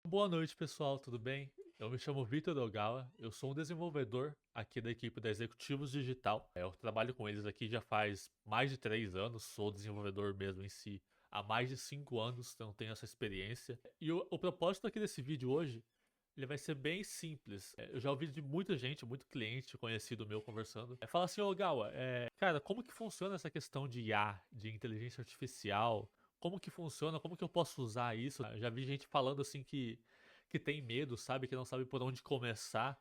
Boa noite, pessoal, tudo bem? Eu me chamo Vitor Ogawa, eu sou um desenvolvedor aqui da equipe da Executivos Digital. Eu trabalho com eles aqui já faz mais de 3 anos, sou desenvolvedor mesmo em si há mais de 5 anos, então tenho essa experiência. E o propósito aqui desse vídeo hoje, ele vai ser bem simples. Eu já ouvi de muita gente, muito cliente conhecido meu conversando. Fala assim, Ogawa, cara, como que funciona essa questão de IA, de inteligência artificial? Como que funciona? Como que eu posso usar isso? Eu já vi gente falando assim que tem medo, sabe? Que não sabe por onde começar.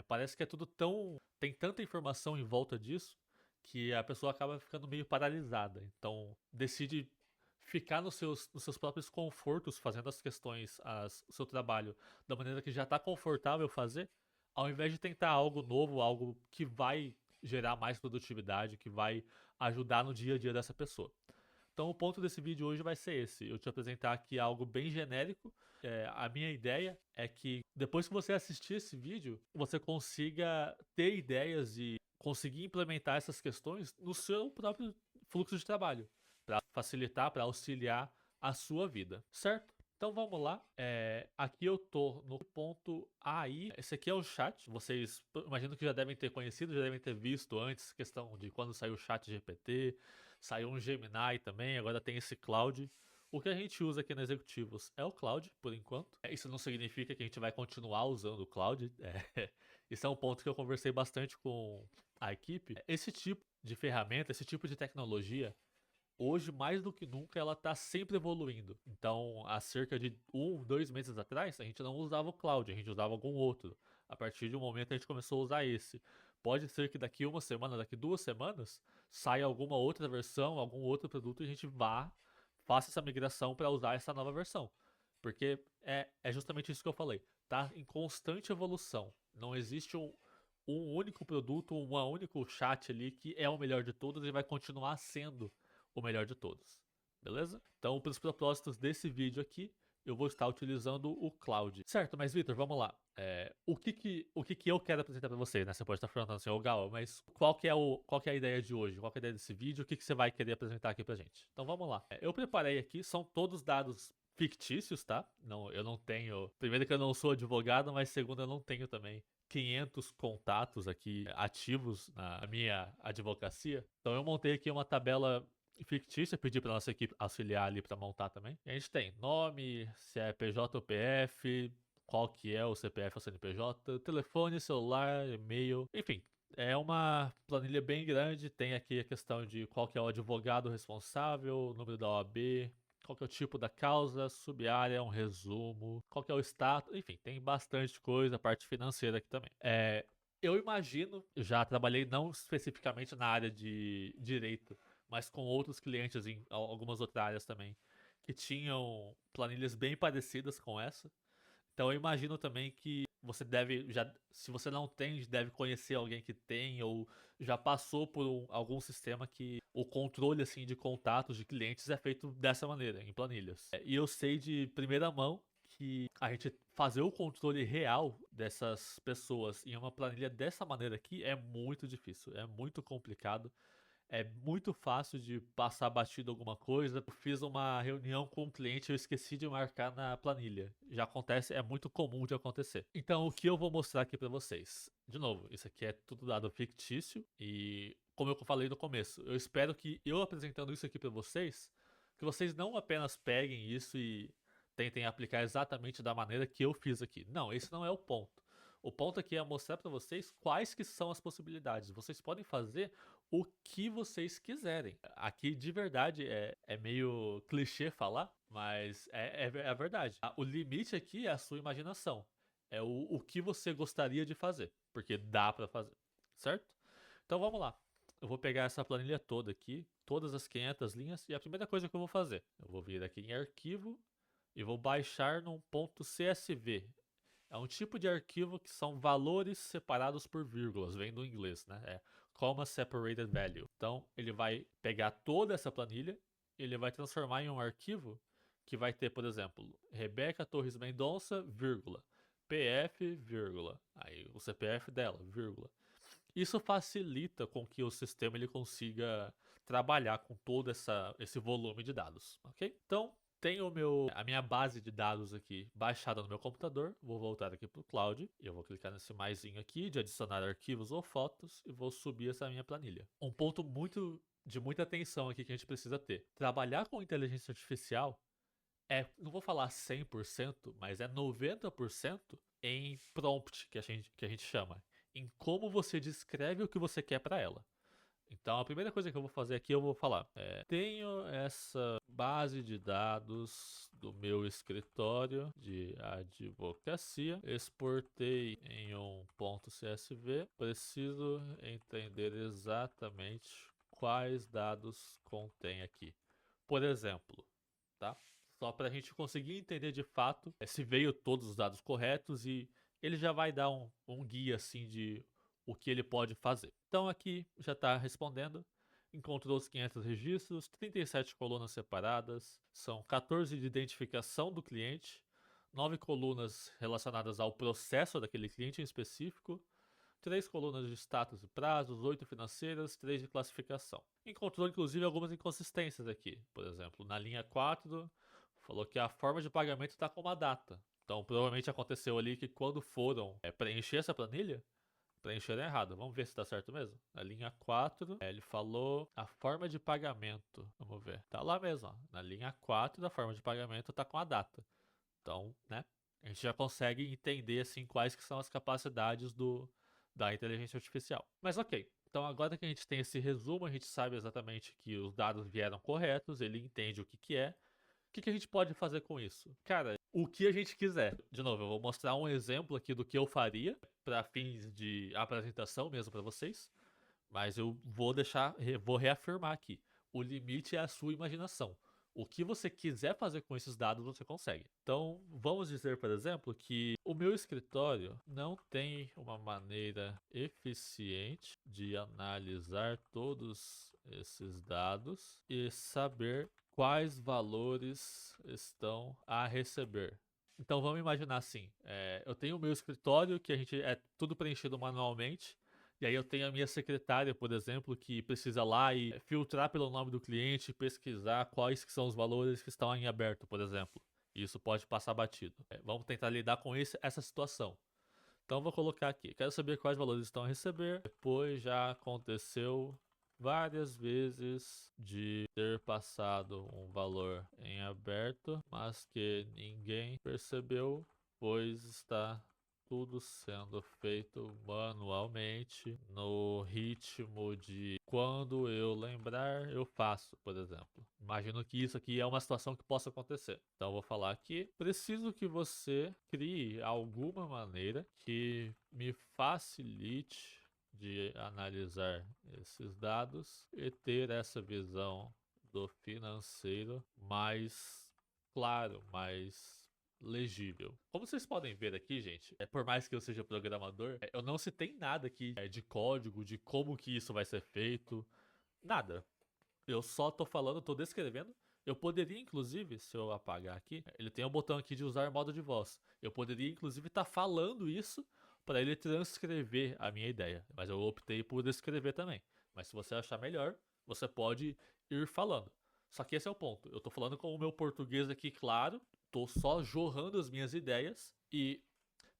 Parece que é tudo tão. Tem tanta informação em volta disso que a pessoa acaba ficando meio paralisada. Então, decide ficar nos seus próprios confortos, fazendo as questões, o seu trabalho da maneira que já está confortável fazer, ao invés de tentar algo novo, algo que vai gerar mais produtividade, que vai ajudar no dia a dia dessa pessoa. Então o ponto desse vídeo hoje vai ser esse. Eu te apresentar aqui algo bem genérico. A minha ideia é que depois que você assistir esse vídeo, você consiga ter ideias e conseguir implementar essas questões no seu próprio fluxo de trabalho, para facilitar, para auxiliar a sua vida, certo? Então vamos lá. Aqui eu tô no ponto AI. Esse aqui é o chat. Vocês imagino que já devem ter conhecido, já devem ter visto antes questão de quando saiu o chat GPT, saiu um Gemini também, agora tem esse Cloud. O que a gente usa aqui na Executivos é o Cloud, por enquanto. Isso não significa que a gente vai continuar usando o Cloud. Isso é um ponto que eu conversei bastante com a equipe. Esse tipo de ferramenta, esse tipo de tecnologia, hoje, mais do que nunca, ela está sempre evoluindo. Então, há cerca de 2 meses atrás, a gente não usava o Cloud, a gente usava algum outro. A partir de um momento, a gente começou a usar esse. Pode ser que daqui uma semana, daqui 2 semanas, saia alguma outra versão, algum outro produto e a gente faça essa migração para usar essa nova versão. Porque é justamente isso que eu falei. Tá em constante evolução. Não existe um único produto, um único chat ali que é o melhor de todos e vai continuar sendo o melhor de todos. Beleza? Então, para os propósitos desse vídeo aqui, eu vou estar utilizando o Cloud. Certo, mas Vitor, vamos lá. O que que eu quero apresentar para vocês, né? Você pode estar falando assim, ô Gal, mas qual que é a ideia de hoje? Qual que é a ideia desse vídeo? O que que você vai querer apresentar aqui pra gente? Então vamos lá. Eu preparei aqui, são todos dados fictícios, tá? Não, eu não tenho. Primeiro que eu não sou advogado, mas segundo eu não tenho também 500 contatos aqui ativos na minha advocacia. Então eu montei aqui uma tabela fictícia, pedi para nossa equipe auxiliar ali para montar também. E a gente tem nome, se é PJ ou PF, qual que é o CPF ou CNPJ, telefone, celular, e-mail, enfim. É uma planilha bem grande, tem aqui a questão de qual que é o advogado responsável, o número da OAB, qual que é o tipo da causa, sub-área, um resumo, qual que é o status, enfim, tem bastante coisa, a parte financeira aqui também. Eu imagino, já trabalhei não especificamente na área de direito, mas com outros clientes em algumas outras áreas também, que tinham planilhas bem parecidas com essa. Então eu imagino também que você deve, já, se você não tem, deve conhecer alguém que tem ou já passou por algum sistema que o controle assim de contatos de clientes é feito dessa maneira, em planilhas. E eu sei de primeira mão que a gente fazer o controle real dessas pessoas em uma planilha dessa maneira aqui é muito difícil, é muito complicado. É muito fácil de passar batido alguma coisa. Eu fiz uma reunião com um cliente e eu esqueci de marcar na planilha. Já acontece, é muito comum de acontecer. Então, o que eu vou mostrar aqui para vocês? De novo, isso aqui é tudo dado fictício e, como eu falei no começo, eu espero que eu apresentando isso aqui para vocês, que vocês não apenas peguem isso e tentem aplicar exatamente da maneira que eu fiz aqui. Não, esse não é o ponto. O ponto aqui é mostrar para vocês quais que são as possibilidades. Vocês podem fazer o que vocês quiserem. Aqui, de verdade, é meio clichê falar, mas é a verdade. O limite aqui é a sua imaginação. É o que você gostaria de fazer, porque dá para fazer, certo? Então vamos lá. Eu vou pegar essa planilha toda aqui, todas as 500 linhas, e a primeira coisa que eu vou fazer, eu vou vir aqui em arquivo e vou baixar num ponto CSV. É um tipo de arquivo que são valores separados por vírgulas, vem do inglês, né? É comma separated value. Então, ele vai pegar toda essa planilha, ele vai transformar em um arquivo que vai ter, por exemplo, Rebeca Torres Mendonça, vírgula, PF, vírgula, aí o CPF dela, vírgula. Isso facilita com que o sistema ele consiga trabalhar com todo esse volume de dados, ok? Então, tenho a minha base de dados aqui baixada no meu computador. Vou voltar aqui para o cloud. E eu vou clicar nesse maisinho aqui de adicionar arquivos ou fotos e vou subir essa minha planilha. Um ponto de muita atenção aqui que a gente precisa ter. Trabalhar com inteligência artificial não vou falar 100%, mas é 90% em prompt, que a gente chama. Em como você descreve o que você quer para ela. Então, a primeira coisa que eu vou fazer aqui, eu vou falar. Tenho essa base de dados do meu escritório de advocacia. Exportei em um .csv. Preciso entender exatamente quais dados contém aqui. Por exemplo, tá? Só para a gente conseguir entender de fato se veio todos os dados corretos e ele já vai dar um guia assim de o que ele pode fazer. Então aqui já está respondendo. Encontrou os 500 registros, 37 colunas separadas, são 14 de identificação do cliente, 9 colunas relacionadas ao processo daquele cliente em específico, 3 colunas de status e prazos, 8 financeiras, 3 de classificação. Encontrou inclusive algumas inconsistências aqui. Por exemplo, na linha 4, falou que a forma de pagamento está com uma data. Então provavelmente aconteceu ali que quando foram preencher essa planilha, preencheram errado. Vamos ver se tá certo mesmo. Na linha 4, ele falou a forma de pagamento. Vamos ver. Tá lá mesmo, ó. Na linha 4 da forma de pagamento tá com a data. Então, né? A gente já consegue entender assim quais que são as capacidades da inteligência artificial. Mas ok. Então agora que a gente tem esse resumo, a gente sabe exatamente que os dados vieram corretos, ele entende o que é. O que a gente pode fazer com isso? Cara, o que a gente quiser. De novo, eu vou mostrar um exemplo aqui do que eu faria para fins de apresentação mesmo para vocês, mas eu vou reafirmar aqui. O limite é a sua imaginação. O que você quiser fazer com esses dados, você consegue. Então, vamos dizer, por exemplo, que o meu escritório não tem uma maneira eficiente de analisar todos esses dados e saber quais valores estão a receber. Então vamos imaginar assim, eu tenho o meu escritório que a gente é tudo preenchido manualmente, e aí eu tenho a minha secretária, por exemplo, que precisa lá e filtrar pelo nome do cliente, pesquisar quais que são os valores que estão em aberto, por exemplo. E isso pode passar batido. Vamos tentar lidar com essa situação. Então vou colocar aqui, quero saber quais valores estão a receber. Depois já aconteceu várias vezes de ter passado um valor em aberto, mas que ninguém percebeu, pois está tudo sendo feito manualmente, no ritmo de quando eu lembrar, eu faço, por exemplo. Imagino que isso aqui é uma situação que possa acontecer. Então, eu vou falar aqui. Preciso que você crie alguma maneira que me facilite de analisar esses dados e ter essa visão do financeiro mais claro, mais legível. Como vocês podem ver aqui, gente, por mais que eu seja programador, eu não citei nada aqui de código, de como que isso vai ser feito, nada. Eu só tô falando, tô descrevendo. Eu poderia, inclusive, se eu apagar aqui, ele tem um botão aqui de usar modo de voz. Eu poderia, inclusive, estar falando isso para ele transcrever a minha ideia. Mas eu optei por descrever também. Mas se você achar melhor, você pode ir falando. Só que esse é o ponto. Eu tô falando com o meu português aqui, claro. Tô só jorrando as minhas ideias e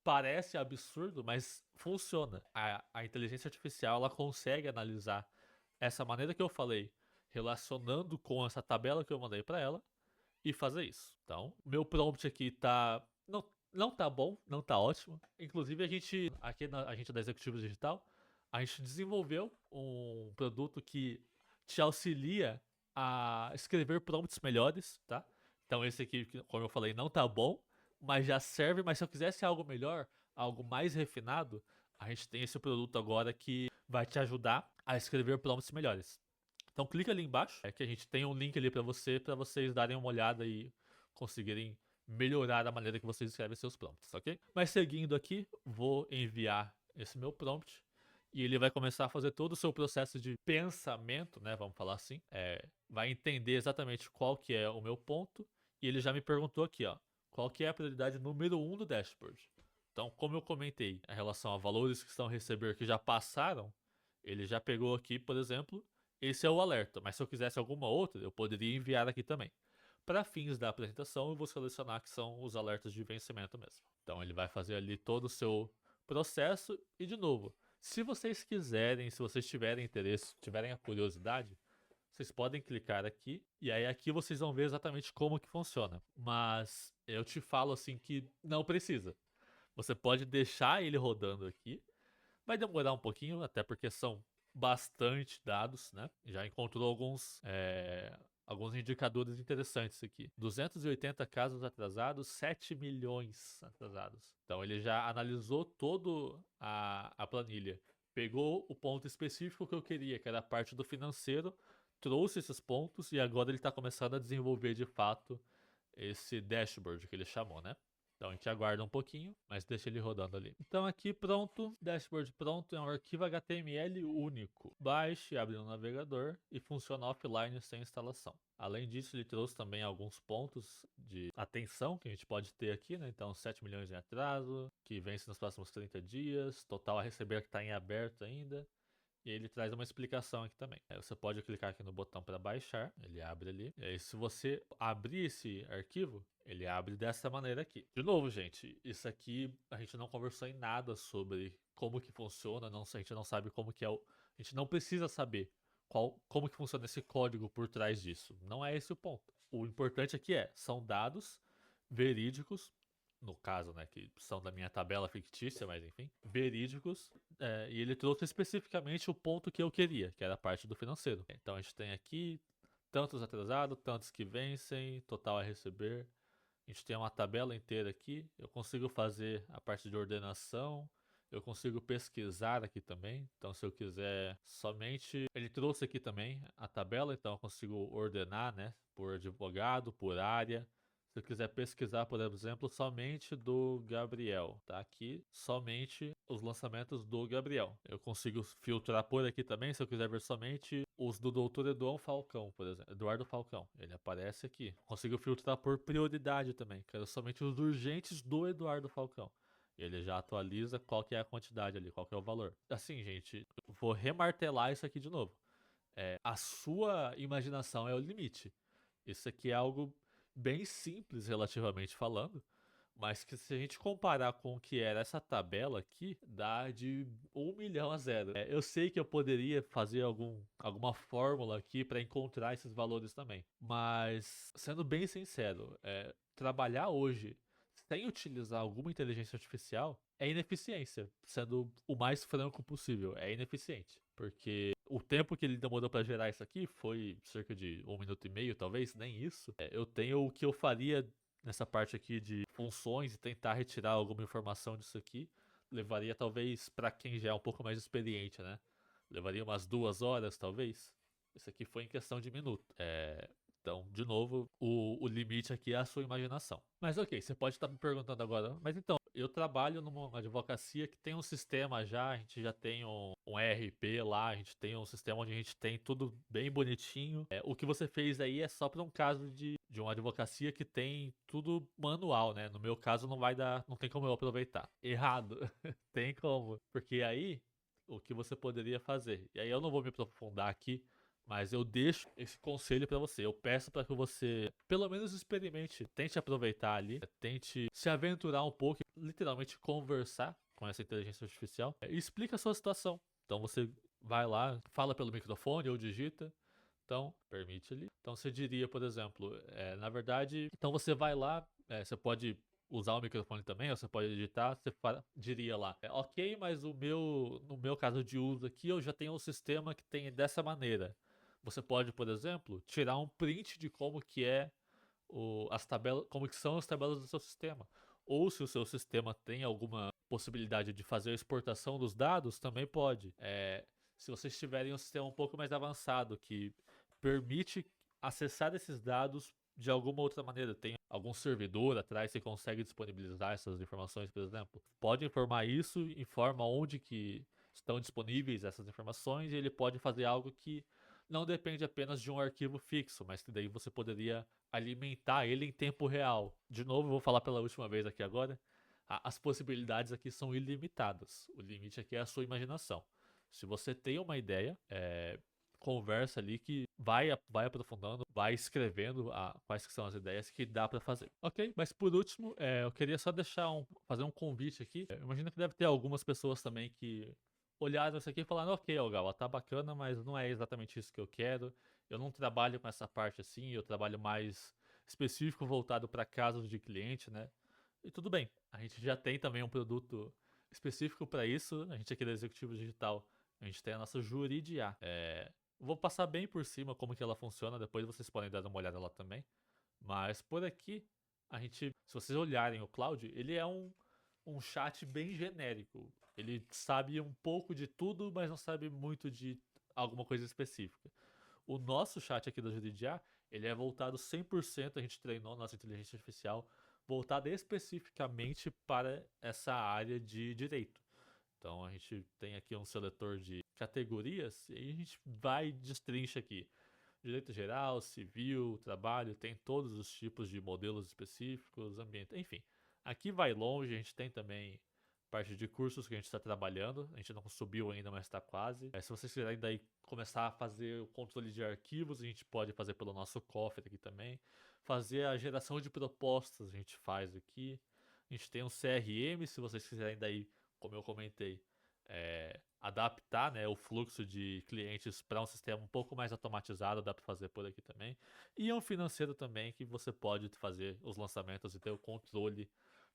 parece absurdo, mas funciona. A inteligência artificial ela consegue analisar essa maneira que eu falei, relacionando com essa tabela que eu mandei para ela e fazer isso. Então, meu prompt aqui tá não tá bom, não tá ótimo. Inclusive a gente da Executivo Digital, a gente desenvolveu um produto que te auxilia a escrever prompts melhores, tá? Então esse aqui, como eu falei, não tá bom, mas já serve, mas se eu quisesse algo melhor, algo mais refinado, a gente tem esse produto agora que vai te ajudar a escrever prompts melhores. Então clica ali embaixo, que a gente tem um link ali para vocês darem uma olhada e conseguirem melhorar a maneira que vocês escrevem seus prompts, ok? Mas seguindo aqui, vou enviar esse meu prompt e ele vai começar a fazer todo o seu processo de pensamento, né? Vamos falar assim. Vai entender exatamente qual que é o meu ponto e ele já me perguntou aqui, ó, qual que é a prioridade número 1 do dashboard. Então, como eu comentei em relação a valores que estão a receber que já passaram, ele já pegou aqui, por exemplo, esse é o alerta, mas se eu quisesse alguma outra, eu poderia enviar aqui também. para fins da apresentação, eu vou selecionar que são os alertas de vencimento mesmo. Então ele vai fazer ali todo o seu processo e, de novo, se vocês quiserem, se vocês tiverem interesse, tiverem a curiosidade, vocês podem clicar aqui e aí aqui vocês vão ver exatamente como que funciona. Mas eu te falo assim que não precisa. Você pode deixar ele rodando aqui. Vai demorar um pouquinho, até porque são bastante dados, né? Já encontrou alguns indicadores interessantes aqui. 280 casos atrasados, 7 milhões atrasados. Então ele já analisou todo a planilha. Pegou o ponto específico que eu queria, que era a parte do financeiro, trouxe esses pontos e agora ele está começando a desenvolver de fato esse dashboard que ele chamou, né? Então a gente aguarda um pouquinho, mas deixa ele rodando ali. Então aqui pronto, dashboard pronto, é um arquivo HTML único. Baixe, abre no navegador e funciona offline sem instalação. Além disso, ele trouxe também alguns pontos de atenção que a gente pode ter aqui, né? Então 7 milhões em atraso, que vence nos próximos 30 dias, total a receber que está em aberto ainda. E ele traz uma explicação aqui também. Aí você pode clicar aqui no botão para baixar, ele abre ali. E aí se você abrir esse arquivo, ele abre dessa maneira aqui. De novo, gente, isso aqui a gente não conversou em nada sobre como que funciona, a gente não sabe como que é a gente não precisa saber como que funciona esse código por trás disso. Não é esse o ponto. O importante aqui são dados verídicos, no caso, né, que são da minha tabela fictícia, mas enfim, verídicos, e ele trouxe especificamente o ponto que eu queria, que era a parte do financeiro. Então a gente tem aqui tantos atrasados, tantos que vencem, total a receber. A gente tem uma tabela inteira aqui, eu consigo fazer a parte de ordenação, eu consigo pesquisar aqui também, então se eu quiser somente... Ele trouxe aqui também a tabela, então eu consigo ordenar, né, por advogado, por área. Se eu quiser pesquisar, por exemplo, somente do Gabriel, tá aqui somente os lançamentos do Gabriel. Eu consigo filtrar por aqui também, se eu quiser ver somente os do Dr. Eduardo Falcão, por exemplo. Eduardo Falcão, ele aparece aqui. Consigo filtrar por prioridade também, quero somente os urgentes do Eduardo Falcão. Ele já atualiza qual que é a quantidade ali, qual que é o valor. Assim, gente, vou remartelar isso aqui de novo. A sua imaginação é o limite. Isso aqui é algo bem simples relativamente falando, mas que se a gente comparar com o que era essa tabela aqui, dá de 1 milhão a 0. Eu sei que eu poderia fazer alguma fórmula aqui para encontrar esses valores também, mas sendo bem sincero, trabalhar hoje sem utilizar alguma inteligência artificial é ineficiência, sendo o mais franco possível, é ineficiente, porque o tempo que ele demorou para gerar isso aqui foi cerca de 1 minuto e meio, talvez, nem isso. Eu tenho o que eu faria nessa parte aqui de funções e tentar retirar alguma informação disso aqui. Levaria talvez para quem já é um pouco mais experiente, né? Levaria umas 2 horas, talvez. Isso aqui foi em questão de minuto. Então, de novo, o limite aqui é a sua imaginação. Mas ok, você pode estar me perguntando agora, mas então, eu trabalho numa advocacia que tem um sistema já, a gente já tem um ERP lá, a gente tem um sistema onde a gente tem tudo bem bonitinho. O que você fez aí é só para um caso de uma advocacia que tem tudo manual, né? No meu caso não vai dar, não tem como eu aproveitar. Errado. Tem como, porque aí o que você poderia fazer. E aí eu não vou me aprofundar aqui, mas eu deixo esse conselho pra você. Eu peço pra que você, pelo menos experimente, tente aproveitar ali, tente se aventurar um pouco, literalmente conversar com essa inteligência artificial e explica a sua situação. Então você vai lá, fala pelo microfone ou digita. Então, permite ali. Então você diria, por exemplo, na verdade, então você vai lá, você pode usar o microfone também, ou você pode editar, você diria lá, ok, mas no meu caso de uso aqui, eu já tenho um sistema que tem dessa maneira. Você pode, por exemplo, tirar um print de como que as tabelas, como que são as tabelas do seu sistema. Ou se o seu sistema tem alguma possibilidade de fazer a exportação dos dados, também pode. Se vocês tiverem um sistema um pouco mais avançado que permite acessar esses dados de alguma outra maneira, tem algum servidor atrás que consegue disponibilizar essas informações, por exemplo, pode informar isso, informa onde que estão disponíveis essas informações e ele pode fazer algo que não depende apenas de um arquivo fixo, mas que daí você poderia alimentar ele em tempo real. De novo, eu vou falar pela última vez aqui agora, as possibilidades aqui são ilimitadas. O limite aqui é a sua imaginação. Se você tem uma ideia, conversa ali que vai aprofundando, vai escrevendo quais que são as ideias que dá pra fazer. Ok, mas por último, eu queria só fazer um convite aqui. Eu imagino que deve ter algumas pessoas também que olharam isso aqui e falaram, ok, Algawa, tá bacana, mas não é exatamente isso que eu quero. Eu não trabalho com essa parte assim, eu trabalho mais específico voltado para casos de cliente, né? E tudo bem, a gente já tem também um produto específico para isso. A gente aqui da Executivo Digital, a gente tem a nossa Juridia. Vou passar bem por cima como que ela funciona, depois vocês podem dar uma olhada lá também. Mas por aqui, se vocês olharem o Cloud, ele é um chat bem genérico. Ele sabe um pouco de tudo, mas não sabe muito de alguma coisa específica. O nosso chat aqui da Juridia, ele é voltado 100%, a gente treinou nossa inteligência artificial, voltada especificamente para essa área de direito. Então a gente tem aqui um seletor de categorias e a gente vai destrincha aqui. Direito geral, civil, trabalho, tem todos os tipos de modelos específicos, ambiente, enfim. Aqui vai longe, a gente tem também parte de cursos que a gente está trabalhando, a gente não subiu ainda, mas está quase. Se vocês quiserem daí começar a fazer o controle de arquivos, a gente pode fazer pelo nosso cofre aqui também. Fazer a geração de propostas, a gente faz aqui. A gente tem um CRM, se vocês quiserem daí, como eu comentei, adaptar, né, o fluxo de clientes para um sistema um pouco mais automatizado, dá para fazer por aqui também. E é um financeiro também que você pode fazer os lançamentos e ter o controle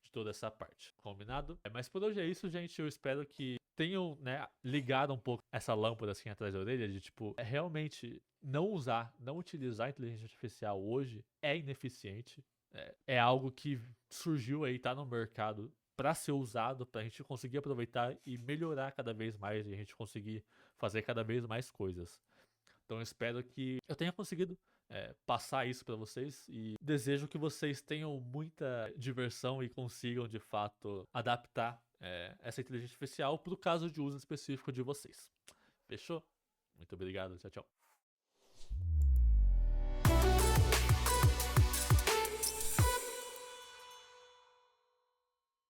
de toda essa parte. Combinado? Mas por hoje é isso, gente. Eu espero que tenham, né, ligado um pouco essa lâmpada assim atrás da orelha de tipo, realmente não utilizar a inteligência artificial hoje é ineficiente. É algo que surgiu aí, tá no mercado para ser usado, para a gente conseguir aproveitar e melhorar cada vez mais e a gente conseguir fazer cada vez mais coisas. Então eu espero que eu tenha conseguido passar isso para vocês e desejo que vocês tenham muita diversão e consigam de fato adaptar essa inteligência artificial para o caso de uso específico de vocês. Fechou? Muito obrigado, tchau, tchau.